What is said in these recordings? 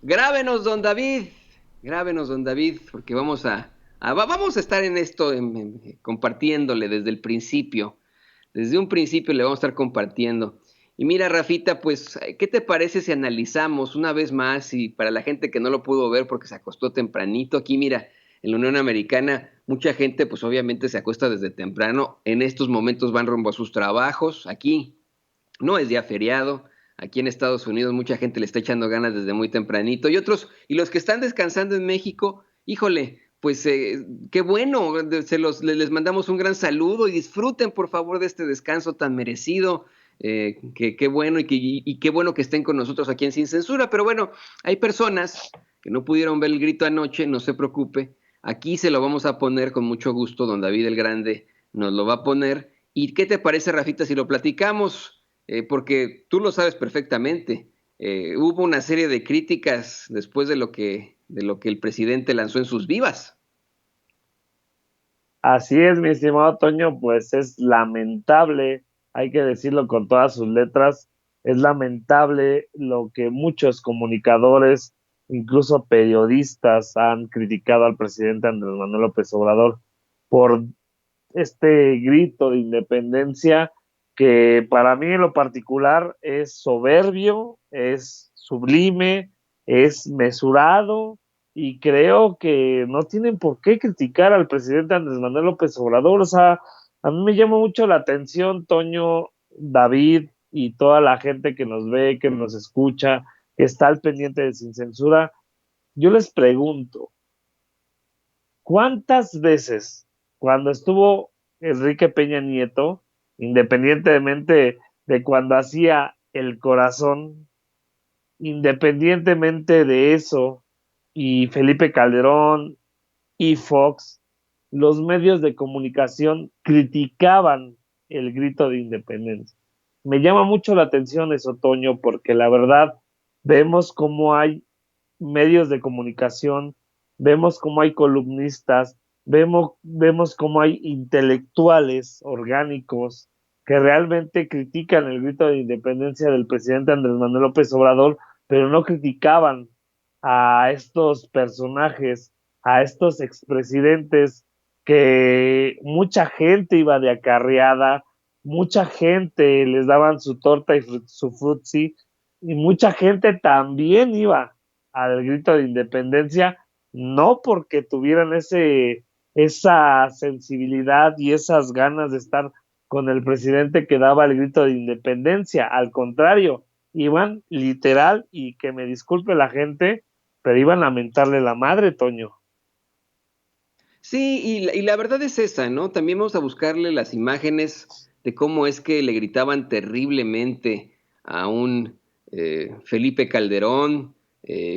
Grábenos, don David, porque vamos a estar en esto, compartiéndole desde el principio. Desde un principio le vamos a estar compartiendo. Y mira, Rafita, pues, ¿qué te parece si analizamos una vez más? Y para la gente que no lo pudo ver porque se acostó tempranito, aquí mira, en la Unión Americana, mucha gente, pues obviamente se acuesta desde temprano. En estos momentos van rumbo a sus trabajos. Aquí no es día feriado. Aquí en Estados Unidos mucha gente le está echando ganas desde muy tempranito. Y los que están descansando en México, híjole, pues qué bueno, les mandamos un gran saludo y disfruten por favor de este descanso tan merecido. Qué bueno y qué bueno que estén con nosotros aquí en Sin Censura. Pero bueno, hay personas que no pudieron ver el grito anoche, no se preocupe. Aquí se lo vamos a poner con mucho gusto, don David el Grande nos lo va a poner. ¿Y qué te parece, Rafita, si lo platicamos? Porque tú lo sabes perfectamente. Hubo una serie de críticas después de lo que el presidente lanzó en sus vivas. Así es, mi estimado Toño, pues es lamentable, hay que decirlo con todas sus letras, es lamentable lo que muchos comunicadores, incluso periodistas, han criticado al presidente Andrés Manuel López Obrador por este grito de independencia que para mí en lo particular es soberbio, es sublime, es mesurado y creo que no tienen por qué criticar al presidente Andrés Manuel López Obrador. O sea, a mí me llama mucho la atención, Toño, David y toda la gente que nos ve, que nos escucha, que está al pendiente de Sin Censura. Yo les pregunto, ¿cuántas veces cuando estuvo Enrique Peña Nieto, independientemente de cuando hacía el corazón, independientemente de eso, y Felipe Calderón y Fox, los medios de comunicación criticaban el grito de independencia? Me llama mucho la atención eso, Toño, porque la verdad vemos cómo hay medios de comunicación, vemos cómo hay columnistas, vemos cómo hay intelectuales orgánicos que realmente critican el grito de independencia del presidente Andrés Manuel López Obrador, pero no criticaban a estos personajes, a estos expresidentes que mucha gente iba de acarreada, mucha gente les daban su torta y su frutzi, y mucha gente también iba al grito de independencia, no porque tuvieran esa sensibilidad y esas ganas de estar con el presidente que daba el grito de independencia, al contrario, iban literal, y que me disculpe la gente, pero iban a mentarle la madre, Toño. Sí, y la verdad es esa, ¿no? También vamos a buscarle las imágenes de cómo es que le gritaban terriblemente a un Felipe Calderón,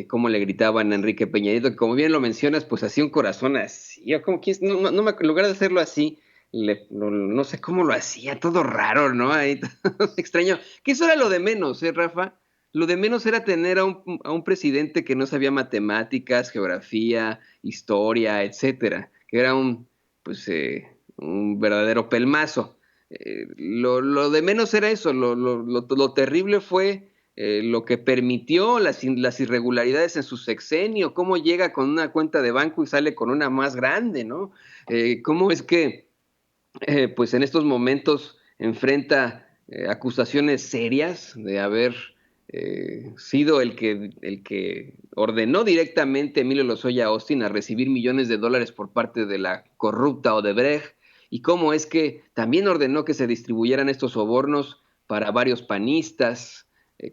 cómo le gritaban a Enrique Peña Nieto, que como bien lo mencionas, pues hacía un corazón así. Yo como que en lugar de hacerlo así, no sé cómo lo hacía, todo raro, ¿no? Ahí, todo extraño. Que eso era lo de menos, Rafa? Lo de menos era tener a un presidente que no sabía matemáticas, geografía, historia, etcétera, que era pues, un verdadero pelmazo. Lo de menos era eso, lo terrible fue lo que permitió las irregularidades en su sexenio, cómo llega con una cuenta de banco y sale con una más grande, ¿no? Cómo es que pues en estos momentos enfrenta acusaciones serias de haber sido el que ordenó directamente a Emilio Lozoya Austin a recibir millones de dólares por parte de la corrupta Odebrecht, y cómo es que también ordenó que se distribuyeran estos sobornos para varios panistas,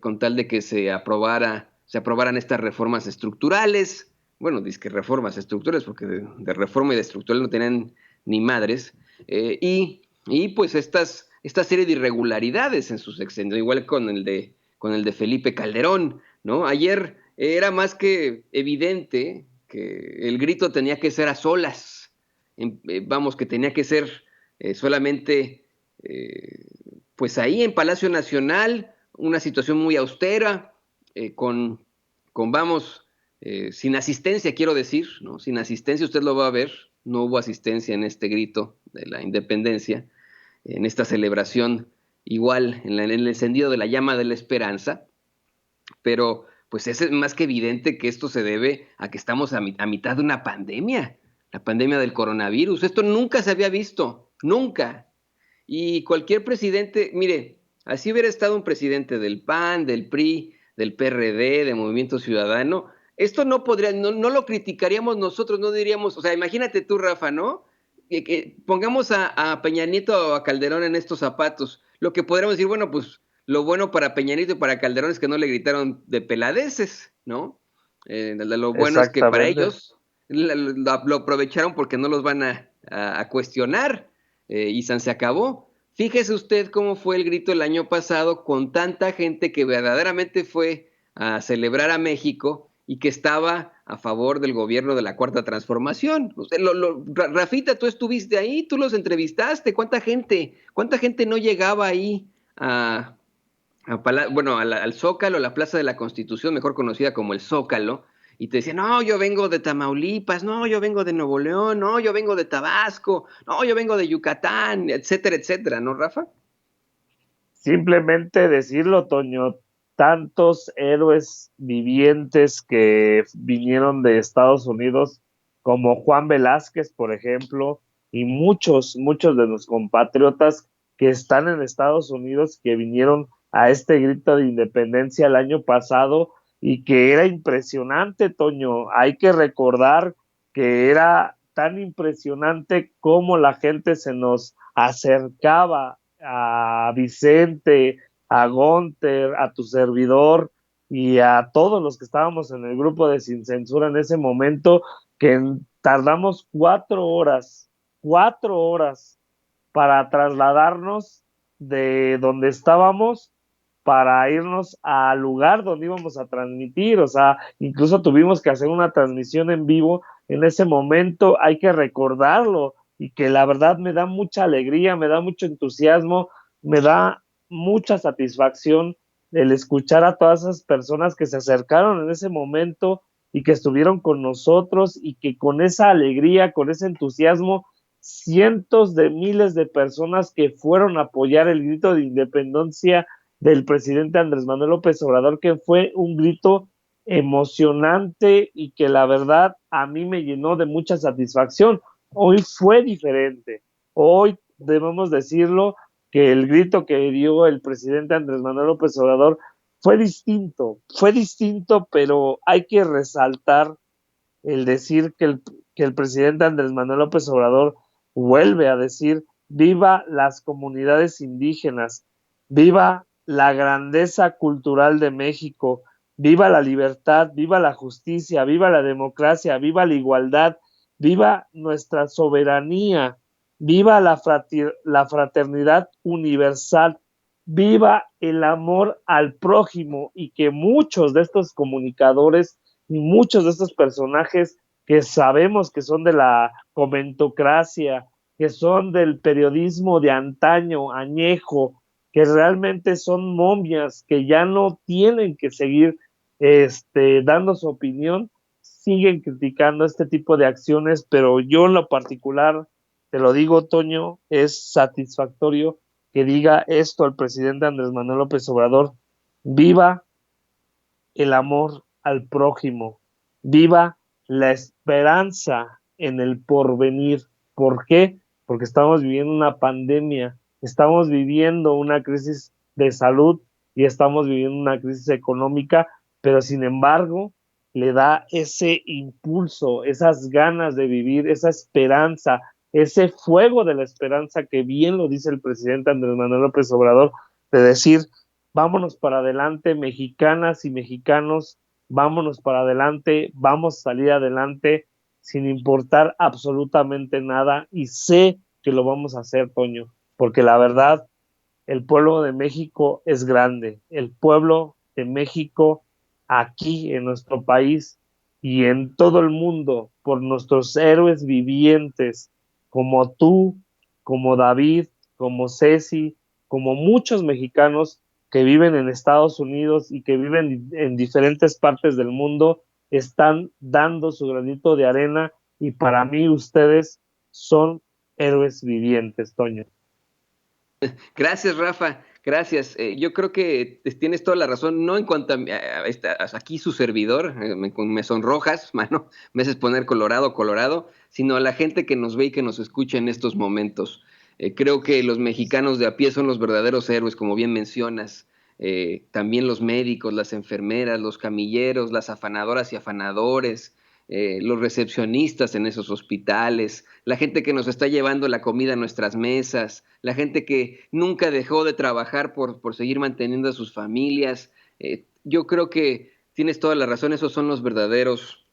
con tal de que se aprobaran estas reformas estructurales. Bueno, disque reformas estructurales, porque de reforma y de estructural no tenían ni madres. Y pues esta serie de irregularidades en su sexenio, igual con el de Felipe Calderón, ¿no? Ayer era más que evidente que el grito tenía que ser a solas, vamos, que tenía que ser solamente, eh, pues ahí en Palacio Nacional, una situación muy austera, eh, con, vamos, sin asistencia, quiero decir, ¿no? Sin asistencia, usted lo va a ver, no hubo asistencia en este grito de la independencia, en esta celebración, igual en el encendido de la llama de la esperanza, pero pues es más que evidente que esto se debe a que estamos a mitad de una pandemia, la pandemia del coronavirus. Esto nunca se había visto, nunca. Y cualquier presidente, mire, así hubiera estado un presidente del PAN, del PRI, del PRD, de Movimiento Ciudadano, esto no podría, no lo criticaríamos nosotros, no diríamos, o sea, imagínate tú, Rafa, ¿no? Que pongamos a Peña Nieto o a Calderón en estos zapatos. Lo que podríamos decir, bueno, pues lo bueno para Peña Nieto y para Calderón es que no le gritaron de peladeces, ¿no? Lo bueno es que para Exactamente. ellos lo aprovecharon porque no los van a cuestionar y se acabó. Fíjese usted cómo fue el grito el año pasado con tanta gente que verdaderamente fue a celebrar a México y que estaba a favor del gobierno de la Cuarta Transformación. Usted, Rafita, tú estuviste ahí, tú los entrevistaste. Cuánta gente no llegaba ahí a, bueno, al Zócalo, la Plaza de la Constitución, mejor conocida como el Zócalo, y te decían, no, yo vengo de Tamaulipas, no, yo vengo de Nuevo León, no, yo vengo de Tabasco, no, yo vengo de Yucatán, etcétera, ¿no, Rafa? Simplemente decirlo, Toño, tantos héroes vivientes que vinieron de Estados Unidos, como Juan Velázquez, por ejemplo, y muchos de los compatriotas que están en Estados Unidos, que vinieron a este grito de independencia el año pasado y que era impresionante, Toño. Hay que recordar que era tan impresionante cómo la gente se nos acercaba a Vicente, a Gonter, a tu servidor y a todos los que estábamos en el grupo de Sin Censura en ese momento, que tardamos 4 horas para trasladarnos de donde estábamos para irnos al lugar donde íbamos a transmitir, o sea, incluso tuvimos que hacer una transmisión en vivo en ese momento, hay que recordarlo, y que la verdad me da mucha alegría, me da mucho entusiasmo, me da mucha satisfacción el escuchar a todas esas personas que se acercaron en ese momento y que estuvieron con nosotros y que con esa alegría, con ese entusiasmo, cientos de miles de personas que fueron a apoyar el grito de independencia del presidente Andrés Manuel López Obrador, que fue un grito emocionante y que la verdad a mí me llenó de mucha satisfacción. Hoy fue diferente. Hoy debemos decirlo que el grito que dio el presidente Andrés Manuel López Obrador fue distinto, pero hay que resaltar el decir que el presidente Andrés Manuel López Obrador vuelve a decir, viva las comunidades indígenas, viva la grandeza cultural de México, viva la libertad, viva la justicia, viva la democracia, viva la igualdad, viva nuestra soberanía, viva la fraternidad universal, viva el amor al prójimo, y que muchos de estos comunicadores y muchos de estos personajes que sabemos que son de la comentocracia, que son del periodismo de antaño, añejo, que realmente son momias, que ya no tienen que seguir dando su opinión, siguen criticando este tipo de acciones, pero yo en lo particular, te lo digo, Toño, es satisfactorio que diga esto el presidente Andrés Manuel López Obrador: viva el amor al prójimo, viva la esperanza en el porvenir. ¿Por qué? Porque estamos viviendo una pandemia, estamos viviendo una crisis de salud y estamos viviendo una crisis económica, pero sin embargo le da ese impulso, esas ganas de vivir, esa esperanza, ese fuego de la esperanza, que bien lo dice el presidente Andrés Manuel López Obrador, de decir: vámonos para adelante, mexicanas y mexicanos, vámonos para adelante, vamos a salir adelante sin importar absolutamente nada, y sé que lo vamos a hacer, Toño, porque la verdad, el pueblo de México es grande, el pueblo de México aquí en nuestro país y en todo el mundo, por nuestros héroes vivientes, como tú, como David, como Ceci, como muchos mexicanos que viven en Estados Unidos y que viven en diferentes partes del mundo, están dando su granito de arena, y para mí ustedes son héroes vivientes, Toño. Gracias, Rafa. Gracias. Yo creo que tienes toda la razón, no en cuanto aquí su servidor, me sonrojas, mano, me haces poner colorado, sino a la gente que nos ve y que nos escucha en estos momentos. Creo que los mexicanos de a pie son los verdaderos héroes, como bien mencionas. También los médicos, las enfermeras, los camilleros, las afanadoras y afanadores, los recepcionistas en esos hospitales, la gente que nos está llevando la comida a nuestras mesas, la gente que nunca dejó de trabajar por seguir manteniendo a sus familias. Yo creo que tienes toda la razón, esos son los verdaderos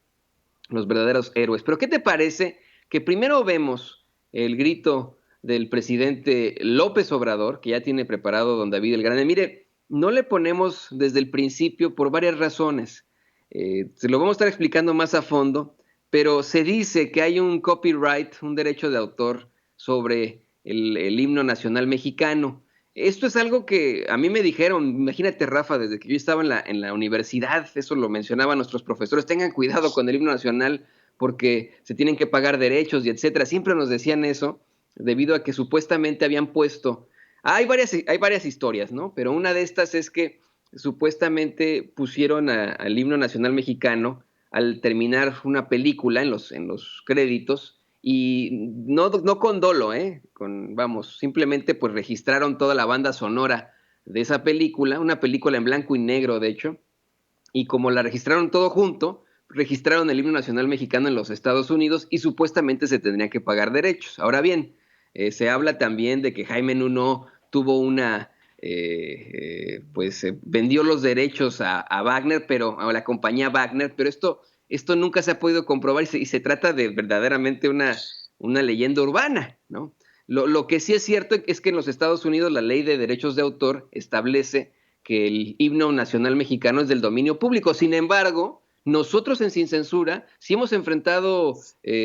héroes. Pero ¿qué te parece que primero vemos el grito del presidente López Obrador, que ya tiene preparado don David el Grande? Mire, no le ponemos desde el principio por varias razones. Se lo vamos a estar explicando más a fondo, pero se dice que hay un copyright, un derecho de autor sobre el himno nacional mexicano. Esto es algo que a mí me dijeron, imagínate Rafa, desde que yo estaba en la universidad, eso lo mencionaban nuestros profesores, tengan cuidado con el himno nacional porque se tienen que pagar derechos y etcétera. Siempre nos decían eso debido a que supuestamente habían puesto, hay varias historias, ¿no? Pero una de estas es que supuestamente pusieron al himno nacional mexicano al terminar una película en los créditos y no con dolo, vamos, simplemente pues registraron toda la banda sonora de esa película, una película en blanco y negro de hecho, y como la registraron todo junto, registraron el himno nacional mexicano en los Estados Unidos y supuestamente se tendría que pagar derechos. Ahora bien, se habla también de que Jaime Nuno tuvo vendió los derechos a Wagner, a la compañía Wagner, pero esto nunca se ha podido comprobar y se trata de verdaderamente una leyenda urbana, ¿no? Lo que sí es cierto es que en los Estados Unidos la ley de derechos de autor establece que el himno nacional mexicano es del dominio público. Sin embargo, nosotros en Sin Censura sí hemos enfrentado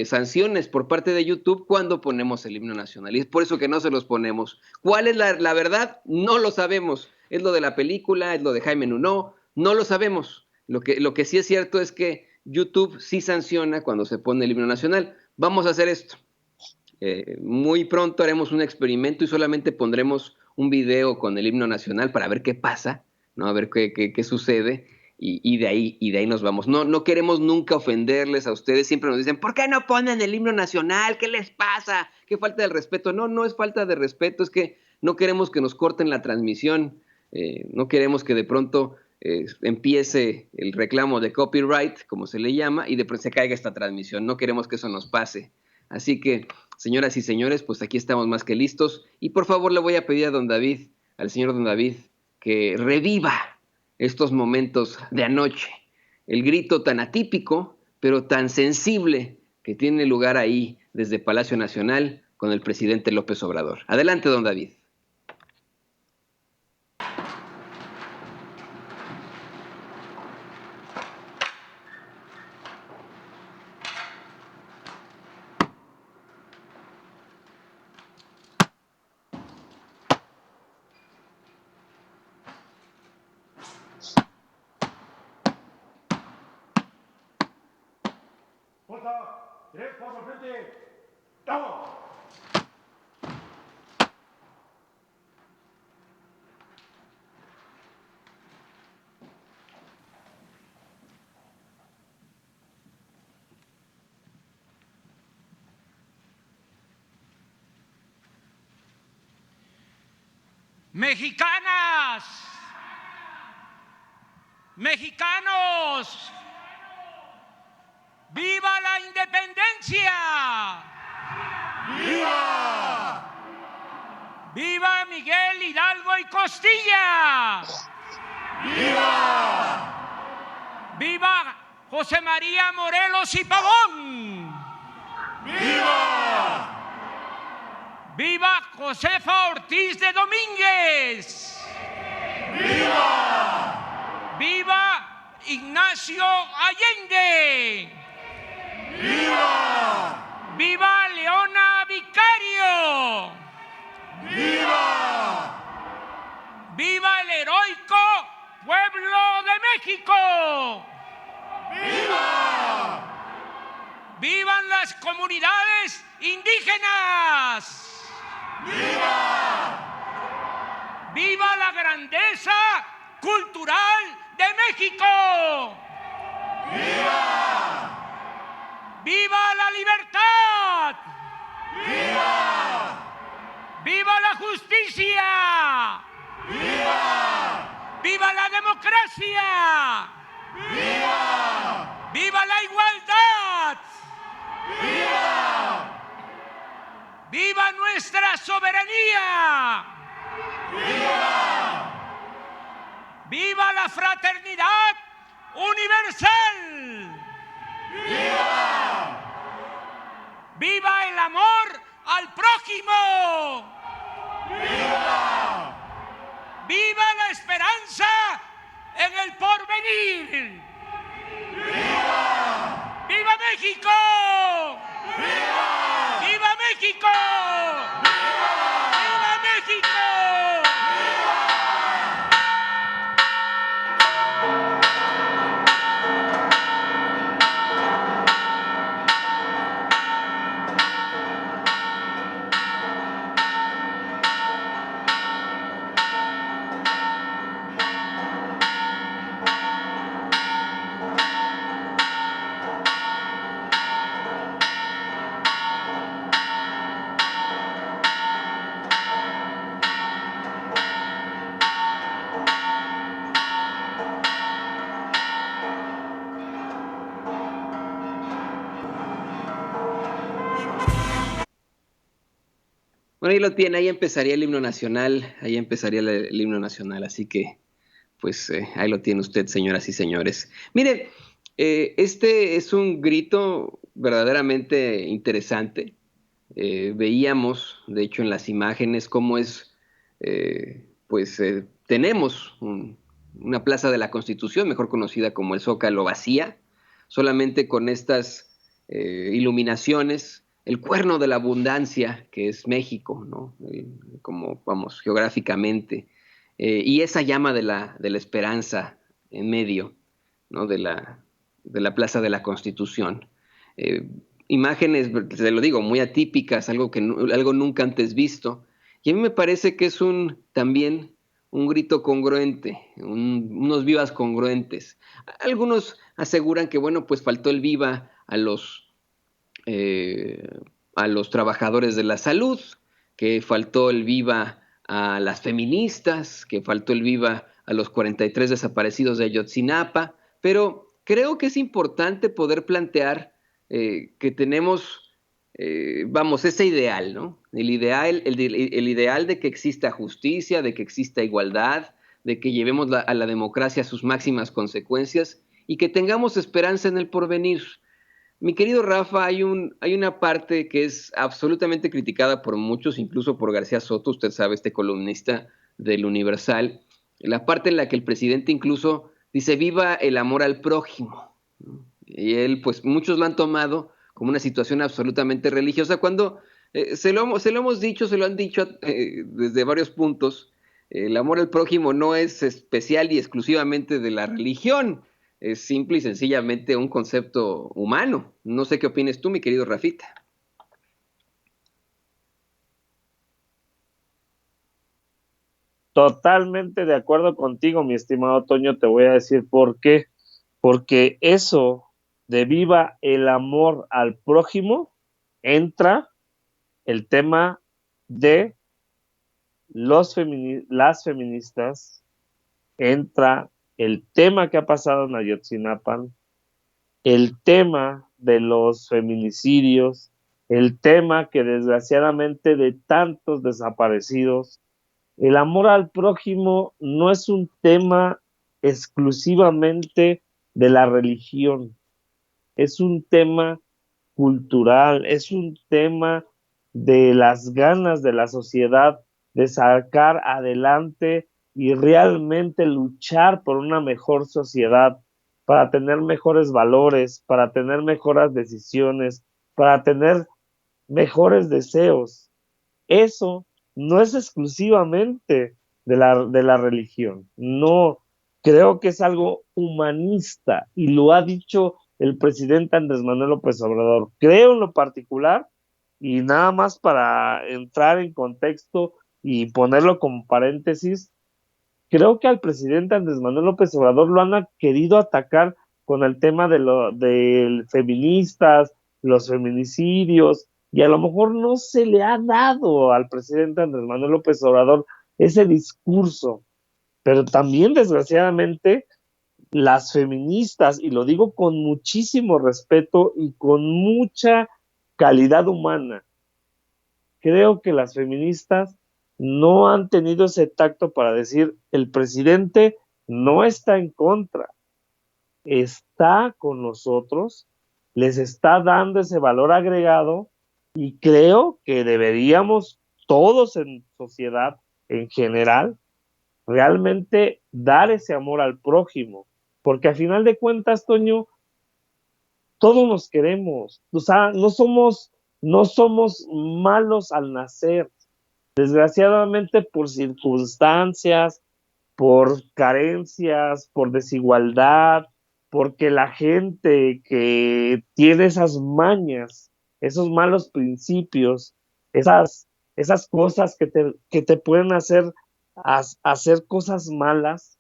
sanciones por parte de YouTube cuando ponemos el himno nacional. Y es por eso que no se los ponemos. ¿Cuál es la verdad? No lo sabemos. Es lo de la película, es lo de Jaime Nuno, no lo sabemos. Lo que sí es cierto es que YouTube sí sanciona cuando se pone el himno nacional. Vamos a hacer esto. Muy pronto haremos un experimento y solamente pondremos un video con el himno nacional para ver qué pasa, ¿no? A ver qué sucede y de ahí nos vamos. No queremos nunca ofenderles a ustedes, siempre nos dicen, ¿por qué no ponen el himno nacional? ¿Qué les pasa? ¿Qué falta de respeto? No es falta de respeto, es que no queremos que nos corten la transmisión, no queremos que de pronto empiece el reclamo de copyright, como se le llama, y de pronto se caiga esta transmisión. No queremos que eso nos pase. Así que, señoras y señores, pues aquí estamos más que listos. Y por favor le voy a pedir a don David, al señor don David, que reviva estos momentos de anoche. El grito tan atípico, pero tan sensible que tiene lugar ahí desde Palacio Nacional con el presidente López Obrador. Adelante, don David. Cuenta, tres pasos al frente. ¡Vamos! Mexicanas, mexicanos, ¡viva la independencia! ¡Viva! ¡Viva Miguel Hidalgo y Costilla! ¡Viva! ¡Viva José María Morelos y Pavón! ¡Viva! ¡Viva Josefa Ortiz de Domínguez! ¡Viva! ¡Viva Ignacio Allende! ¡Viva! ¡Viva Leona Vicario! ¡Viva! ¡Viva el heroico pueblo de México! ¡Viva! ¡Vivan las comunidades indígenas! ¡Viva! ¡Viva la grandeza cultural de México! ¡Viva! ¡Viva la libertad! ¡Viva! ¡Viva la justicia! ¡Viva! ¡Viva la democracia! ¡Viva! ¡Viva la igualdad! ¡Viva! ¡Viva nuestra soberanía! ¡Viva! ¡Viva la fraternidad universal! ¡Viva! ¡Viva el amor al prójimo! ¡Viva! ¡Viva la esperanza en el porvenir! ¡Viva! ¡Viva México! ¡Viva! ¡Viva México! ¡Viva! ¡Viva México! Bueno, ahí lo tiene, ahí empezaría el himno nacional, el himno nacional, así que, pues, ahí lo tiene usted, señoras y señores. Mire, este es un grito verdaderamente interesante. Veíamos, de hecho, en las imágenes cómo es, tenemos una plaza de la Constitución, mejor conocida como el Zócalo, vacía, solamente con estas iluminaciones, el cuerno de la abundancia, que es México, ¿no? Como vamos, geográficamente, y esa llama de la esperanza en medio, ¿no? de la Plaza de la Constitución. Imágenes, te lo digo, muy atípicas, algo nunca antes visto, y a mí me parece que es también un grito congruente, unos vivas congruentes. Algunos aseguran que, bueno, pues faltó el viva a los trabajadores de la salud, que faltó el viva a las feministas, que faltó el viva a los 43 desaparecidos de Ayotzinapa, pero creo que es importante poder plantear que tenemos, ese ideal, ¿no? El ideal de que exista justicia, de que exista igualdad, de que llevemos a la democracia a sus máximas consecuencias y que tengamos esperanza en el porvenir. Mi querido Rafa, hay una parte que es absolutamente criticada por muchos, incluso por García Soto, usted sabe, este columnista del Universal, la parte en la que el presidente incluso dice viva el amor al prójimo. Y él, pues muchos lo han tomado como una situación absolutamente religiosa, cuando se lo hemos dicho, se lo han dicho desde varios puntos, el amor al prójimo no es especial y exclusivamente de la religión. Es simple y sencillamente un concepto humano. No sé qué opinas tú, mi querido Rafita. Totalmente de acuerdo contigo, mi estimado Toño, te voy a decir por qué. Porque eso de viva el amor al prójimo, entra el tema de las feministas, entra el tema que ha pasado en Ayotzinapa, el tema de los feminicidios, el tema que desgraciadamente de tantos desaparecidos, el amor al prójimo no es un tema exclusivamente de la religión, es un tema cultural, es un tema de las ganas de la sociedad de sacar adelante y realmente luchar por una mejor sociedad, para tener mejores valores, para tener mejores decisiones, para tener mejores deseos. Eso no es exclusivamente de la religión, no, creo que es algo humanista y lo ha dicho el presidente Andrés Manuel López Obrador. Creo en lo particular, y nada más para entrar en contexto, y ponerlo como paréntesis, creo que al presidente Andrés Manuel López Obrador lo han querido atacar con el tema de feministas, los feminicidios, y a lo mejor no se le ha dado al presidente Andrés Manuel López Obrador ese discurso, pero también desgraciadamente las feministas, y lo digo con muchísimo respeto y con mucha calidad humana, creo que las feministas no han tenido ese tacto para decir, el presidente no está en contra, está con nosotros, les está dando ese valor agregado y creo que deberíamos todos en sociedad en general realmente dar ese amor al prójimo, porque al final de cuentas, Toño, todos nos queremos, o sea, no somos malos al nacer, desgraciadamente por circunstancias, por carencias, por desigualdad, porque la gente que tiene esas mañas, esos malos principios, esas cosas que te pueden hacer cosas malas,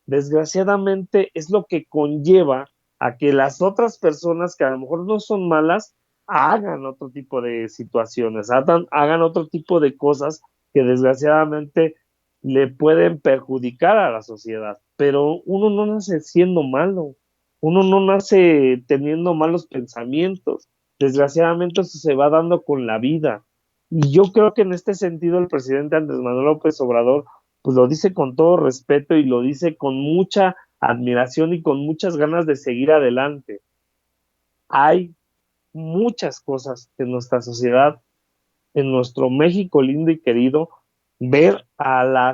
desgraciadamente es lo que conlleva a que las otras personas que a lo mejor no son malas hagan otro tipo de situaciones, hagan otro tipo de cosas que desgraciadamente le pueden perjudicar a la sociedad. Pero uno no nace siendo malo, uno no nace teniendo malos pensamientos. Desgraciadamente eso se va dando con la vida. Y yo creo que en este sentido el presidente Andrés Manuel López Obrador pues lo dice con todo respeto y lo dice con mucha admiración y con muchas ganas de seguir adelante. Hay muchas cosas en nuestra sociedad, en nuestro México lindo y querido, ver a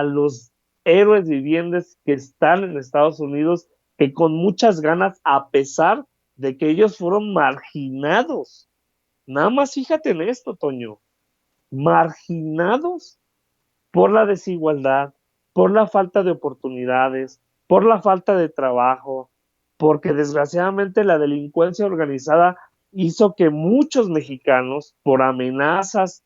los héroes vivientes que están en Estados Unidos, que con muchas ganas, a pesar de que ellos fueron marginados, nada más fíjate en esto, Toño, marginados por la desigualdad, por la falta de oportunidades, por la falta de trabajo, porque desgraciadamente la delincuencia organizada hizo que muchos mexicanos, por amenazas,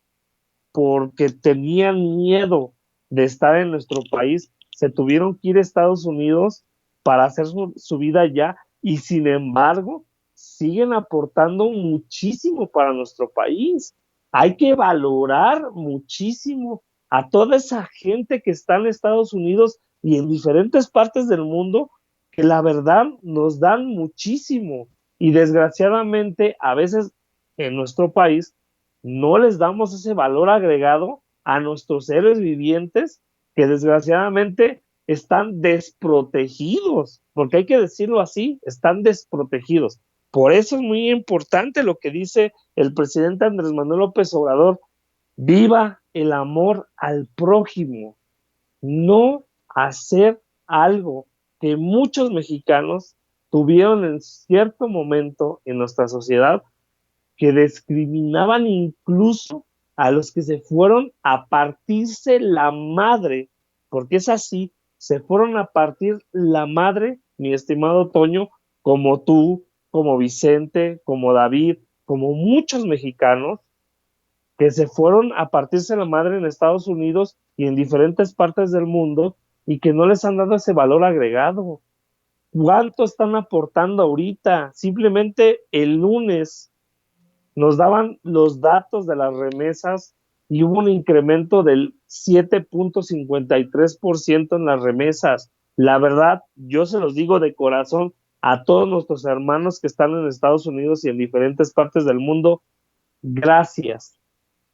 porque tenían miedo de estar en nuestro país, se tuvieron que ir a Estados Unidos para hacer su vida allá y sin embargo siguen aportando muchísimo para nuestro país. Hay que valorar muchísimo a toda esa gente que está en Estados Unidos y en diferentes partes del mundo, que la verdad nos dan muchísimo y desgraciadamente a veces en nuestro país no les damos ese valor agregado a nuestros héroes vivientes que desgraciadamente están desprotegidos, porque hay que decirlo así, están desprotegidos. Por eso es muy importante lo que dice el presidente Andrés Manuel López Obrador: viva el amor al prójimo, no hacer algo que muchos mexicanos tuvieron en cierto momento en nuestra sociedad, que discriminaban incluso a los que se fueron a partirse la madre, porque es así, se fueron a partir la madre, mi estimado Toño, como tú, como Vicente, como David, como muchos mexicanos que se fueron a partirse la madre en Estados Unidos y en diferentes partes del mundo y que no les han dado ese valor agregado. ¿Cuánto están aportando ahorita? Simplemente el lunes nos daban los datos de las remesas y hubo un incremento del 7.53% en las remesas. La verdad, yo se los digo de corazón a todos nuestros hermanos que están en Estados Unidos y en diferentes partes del mundo, gracias.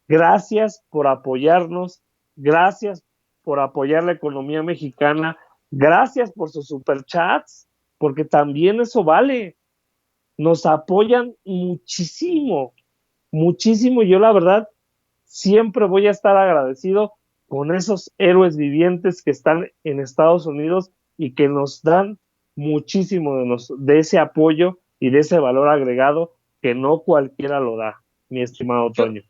Gracias por apoyarnos, gracias por apoyar la economía mexicana, gracias por sus superchats, porque también eso vale. Nos apoyan muchísimo, muchísimo. Yo la verdad siempre voy a estar agradecido con esos héroes vivientes que están en Estados Unidos y que nos dan muchísimo de ese apoyo y de ese valor agregado que no cualquiera lo da, mi estimado Yo, Toño.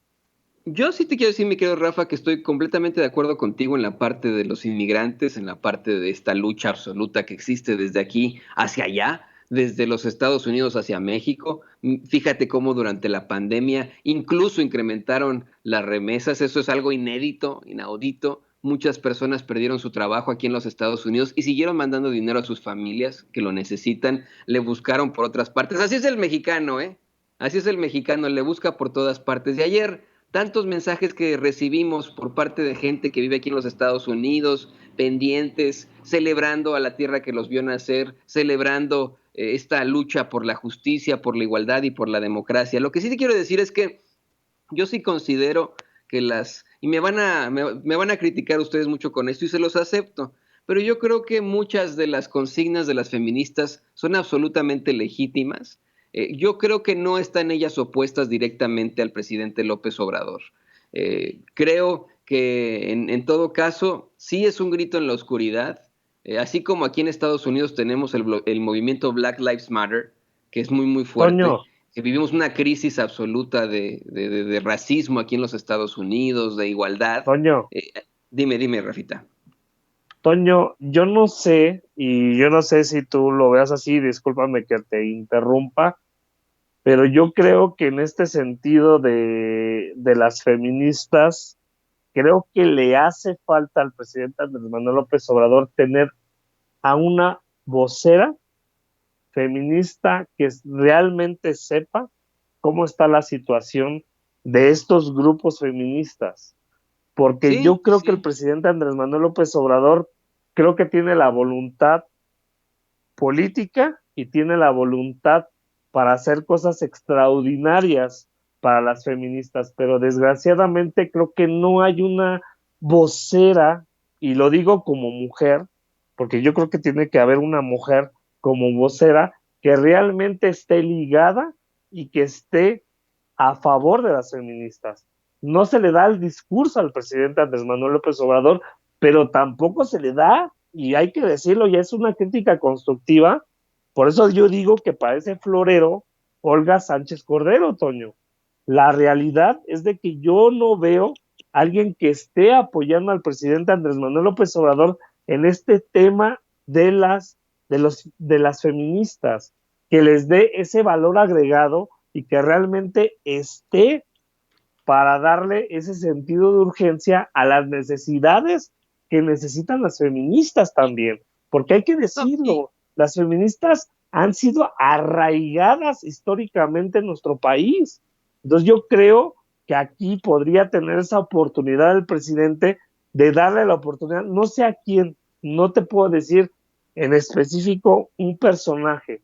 yo sí te quiero decir, mi querido Rafa, que estoy completamente de acuerdo contigo en la parte de los inmigrantes, en la parte de esta lucha absoluta que existe desde aquí hacia allá, desde los Estados Unidos hacia México. Fíjate cómo durante la pandemia incluso incrementaron las remesas. Eso es algo inédito, inaudito. Muchas personas perdieron su trabajo aquí en los Estados Unidos y siguieron mandando dinero a sus familias que lo necesitan. Le buscaron por otras partes. Así es el mexicano, ¿eh? Así es el mexicano, le busca por todas partes. Y ayer, tantos mensajes que recibimos por parte de gente que vive aquí en los Estados Unidos, pendientes, celebrando a la tierra que los vio nacer, celebrando esta lucha por la justicia, por la igualdad y por la democracia. Lo que sí te quiero decir es que yo sí considero que y me van a criticar ustedes mucho con esto y se los acepto, pero yo creo que muchas de las consignas de las feministas son absolutamente legítimas. Yo creo que no están ellas opuestas directamente al presidente López Obrador. Creo que en todo caso sí es un grito en la oscuridad, así como aquí en Estados Unidos tenemos el movimiento Black Lives Matter, que es muy, muy Toño, fuerte. Vivimos una crisis absoluta de racismo aquí en los Estados Unidos, de igualdad. Toño, Dime, Rafita. Toño, yo no sé, y yo no sé si tú lo veas así, discúlpame que te interrumpa, pero yo creo que en este sentido de las feministas, creo que le hace falta al presidente Andrés Manuel López Obrador tener a una vocera feminista que realmente sepa cómo está la situación de estos grupos feministas. Porque yo Sí, creo que el sí. presidente Andrés Manuel López Obrador creo que tiene la voluntad política y tiene la voluntad para hacer cosas extraordinarias para las feministas, pero desgraciadamente creo que no hay una vocera, y lo digo como mujer, porque yo creo que tiene que haber una mujer como vocera que realmente esté ligada y que esté a favor de las feministas. No se le da el discurso al presidente Andrés Manuel López Obrador, pero tampoco se le da, y hay que decirlo, ya es una crítica constructiva. Por eso yo digo que parece florero Olga Sánchez Cordero, Toño. La realidad es de que yo no veo a alguien que esté apoyando al presidente Andrés Manuel López Obrador en este tema de las feministas, que les dé ese valor agregado y que realmente esté para darle ese sentido de urgencia a las necesidades que necesitan las feministas también, porque hay que No, y, decirlo, las feministas han sido arraigadas históricamente en nuestro país. Entonces yo creo que aquí podría tener esa oportunidad el presidente de darle la oportunidad, no sé a quién, no te puedo decir en específico un personaje,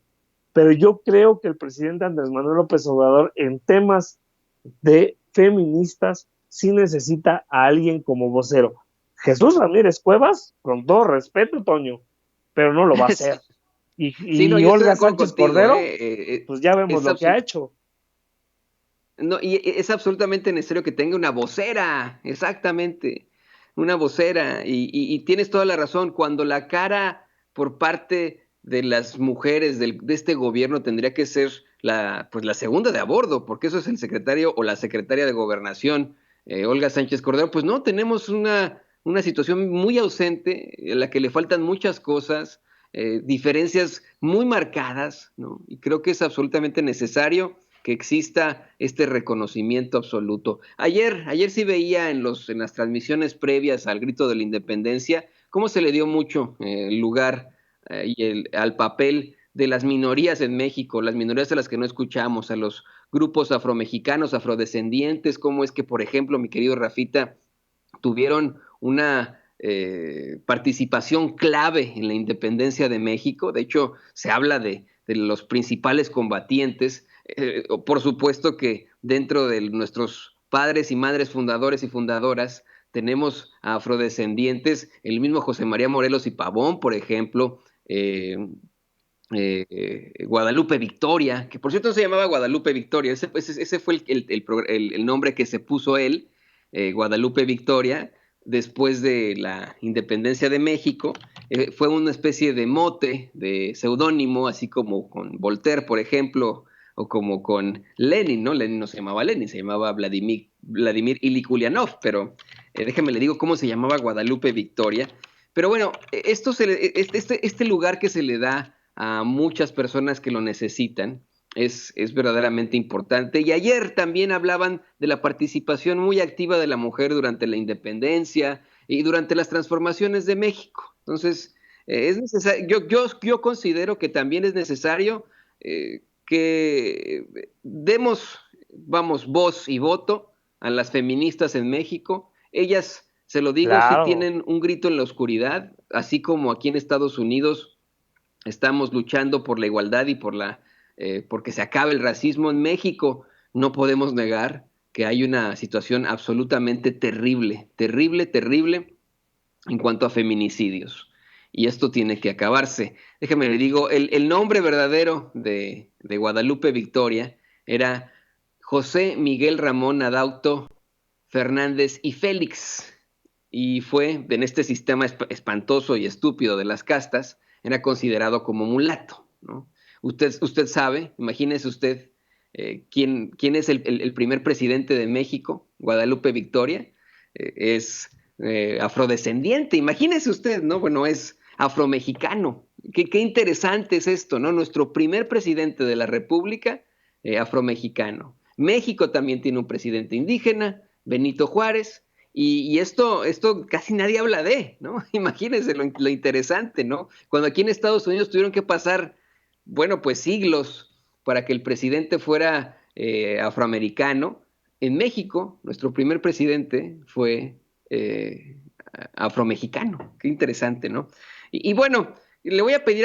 pero yo creo que el presidente Andrés Manuel López Obrador en temas de feministas sí necesita a alguien como vocero. Jesús Ramírez Cuevas, con todo respeto, Toño, pero no lo va a hacer. sí, no, Y yo estoy de Olga acuerdo Sánchez contigo, Cordero, pues ya vemos es lo que ha hecho. No, y es absolutamente necesario que tenga una vocera, exactamente, una vocera. Y tienes toda la razón, cuando la cara por parte de las mujeres de este gobierno tendría que ser pues la segunda de a bordo, porque eso es el secretario o la secretaria de Gobernación, Olga Sánchez Cordero, pues no, tenemos una situación muy ausente, en la que le faltan muchas cosas, diferencias muy marcadas, ¿no? Y creo que es absolutamente necesario que exista este reconocimiento absoluto. Ayer sí veía en las transmisiones previas al grito de la independencia cómo se le dio mucho lugar al papel de las minorías en México, las minorías a las que no escuchamos, a los grupos afromexicanos, afrodescendientes, cómo es que, por ejemplo, mi querido Rafita, tuvieron una participación clave en la independencia de México. De hecho, se habla de los principales combatientes. Por supuesto que dentro de nuestros padres y madres fundadores y fundadoras tenemos a afrodescendientes, el mismo José María Morelos y Pavón, por ejemplo, Guadalupe Victoria, que por cierto no se llamaba Guadalupe Victoria, ese fue el nombre que se puso él, Guadalupe Victoria, después de la independencia de México. Fue una especie de mote, de seudónimo, así como con Voltaire, por ejemplo, o como con Lenin, ¿no? Lenin no se llamaba Lenin, se llamaba Vladimir Ilich Ulyanov, pero déjame le digo cómo se llamaba Guadalupe Victoria. Pero bueno, este lugar que se le da a muchas personas que lo necesitan. Es verdaderamente importante. Y ayer también hablaban de la participación muy activa de la mujer durante la independencia y durante las transformaciones de México. Entonces, es necesario, yo considero que también es necesario que demos, vamos, voz y voto a las feministas en México. Ellas, se lo digo, sí Claro, tienen un grito en la oscuridad, así como aquí en Estados Unidos estamos luchando por la igualdad y porque se acabe el racismo en México. No podemos negar que hay una situación absolutamente terrible, terrible, terrible en cuanto a feminicidios. Y esto tiene que acabarse. Déjame le digo, el nombre verdadero de Guadalupe Victoria era José Miguel Ramón Adauto Fernández y Félix. Y fue, en este sistema espantoso y estúpido de las castas, era considerado como mulato, ¿no? Usted sabe, imagínese usted, quién es el primer presidente de México, Guadalupe Victoria. Es afrodescendiente, imagínese usted, ¿no? Bueno, es afromexicano. Qué interesante es esto, ¿no? Nuestro primer presidente de la República, afromexicano. México también tiene un presidente indígena, Benito Juárez, y esto casi nadie habla de, ¿no? Imagínense lo interesante, ¿no? Cuando aquí en Estados Unidos tuvieron que pasar, bueno, pues siglos para que el presidente fuera afroamericano, en México nuestro primer presidente fue afromexicano. Qué interesante, ¿no? Y bueno, le voy a pedir